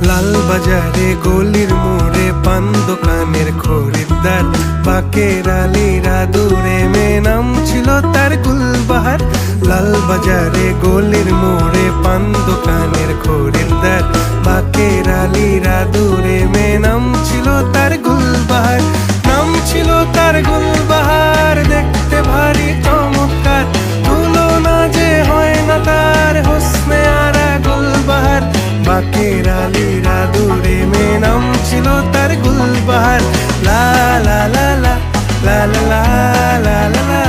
লাল বাজারে গলির মোড়ে পান দোকানের খরিদ্দার, বাকের আলীরা দূরে মেয়ে নাম ছিল তার গুলবাহার। লাল বাজারে গলির মোড়ে পান দোকানের খরিদ্দার, বাকের আলীরা দূরে মেয়ে নাম ছিল তার গুলবাহার। নাম ছিল তার গুলবাহার, দেখতে ভারী চমৎকার, তুলনা যে হয় না তার হোসনে আরা গুলবাহার। বাকের আলীরা দূরে মেয়ে নাম ছিল তার গুলবাহার। লা লা লা লা লা লা লা লা লা লা।